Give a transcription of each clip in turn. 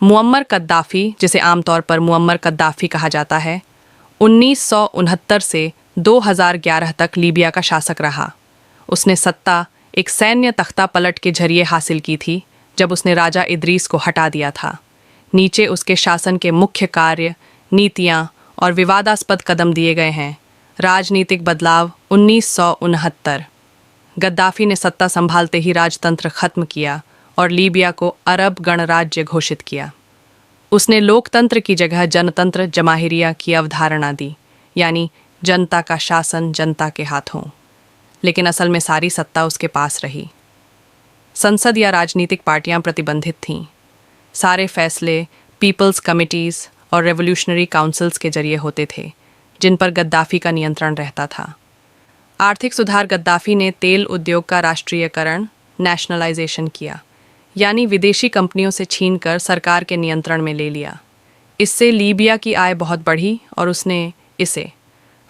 Muammar कद्दाफ़ी, जिसे आमतौर पर मुअम्मर कद्दाफ़ी कहा जाता है, 1969 से 2011 तक लीबिया का शासक रहा। उसने सत्ता एक सैन्य तख्ता पलट के जरिए हासिल की थी, जब उसने राजा इदरीस को हटा दिया था। नीचे उसके शासन के मुख्य कार्य, नीतियाँ और विवादास्पद कदम दिए गए हैं। राजनीतिक बदलाव 1969। गद्दाफ़ी ने सत्ता संभालते ही राजतंत्र खत्म किया और लीबिया को अरब गणराज्य घोषित किया। उसने लोकतंत्र की जगह जनतंत्र जमाहिरिया की अवधारणा दी, यानी जनता का शासन जनता के हाथों। लेकिन असल में सारी सत्ता उसके पास रही। संसद या राजनीतिक पार्टियां प्रतिबंधित थीं। सारे फैसले पीपल्स कमिटीज़ और रेवोल्यूशनरी काउंसिल्स के जरिए होते थे, जिन पर गद्दाफ़ी का नियंत्रण रहता था। आर्थिक सुधार गद्दाफ़ी ने तेल उद्योग का राष्ट्रीयकरण, नेशनलाइजेशन किया, यानी विदेशी कंपनियों से छीनकर सरकार के नियंत्रण में ले लिया। इससे लीबिया की आय बहुत बढ़ी और उसने इसे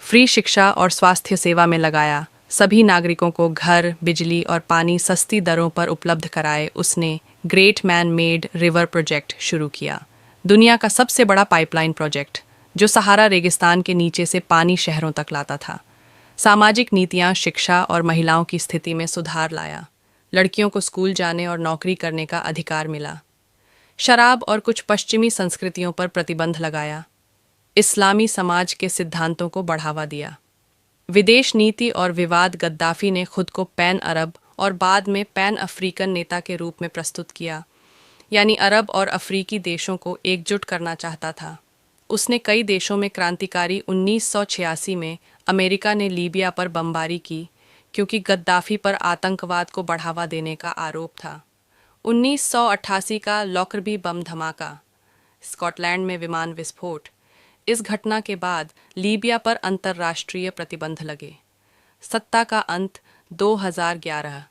फ्री शिक्षा और स्वास्थ्य सेवा में लगाया। सभी नागरिकों को घर, बिजली और पानी सस्ती दरों पर उपलब्ध कराए। उसने great man made river project शुरू किया, दुनिया का सबसे बड़ा पाइपलाइन प्रोजेक्ट, जो सहारा रेगिस्तान के नीचे से पानी शहरों तक लाता था। सामाजिक नीतियाँ शिक्षा और महिलाओं की स्थिति में सुधार लाया। लड़कियों को स्कूल जाने और नौकरी करने का अधिकार मिला। शराब और कुछ पश्चिमी संस्कृतियों पर प्रतिबंध लगाया। इस्लामी समाज के सिद्धांतों को बढ़ावा दिया। विदेश नीति और विवाद गद्दाफ़ी ने खुद को पैन अरब और बाद में पैन अफ्रीकन नेता के रूप में प्रस्तुत किया, यानी अरब और अफ्रीकी देशों को एकजुट करना चाहता था। उसने कई देशों में क्रांतिकारी 1986 में अमेरिका ने लीबिया पर बमबारी की, क्योंकि गद्दाफ़ी पर आतंकवाद को बढ़ावा देने का आरोप था। 1988 का लॉकरबी बम धमाका, स्कॉटलैंड में विमान विस्फोट, इस घटना के बाद लीबिया पर अंतर्राष्ट्रीय प्रतिबंध लगे। सत्ता का अंत 2011।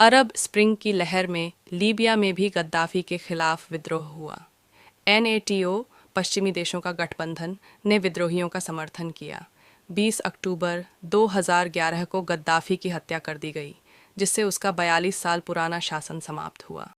अरब स्प्रिंग की लहर में लीबिया में भी गद्दाफ़ी के खिलाफ विद्रोह हुआ। NATO, पश्चिमी देशों का गठबंधन, ने विद्रोहियों का समर्थन किया। 20 अक्टूबर 2011 को गद्दाफ़ी की हत्या कर दी गई, जिससे उसका 42 साल पुराना शासन समाप्त हुआ।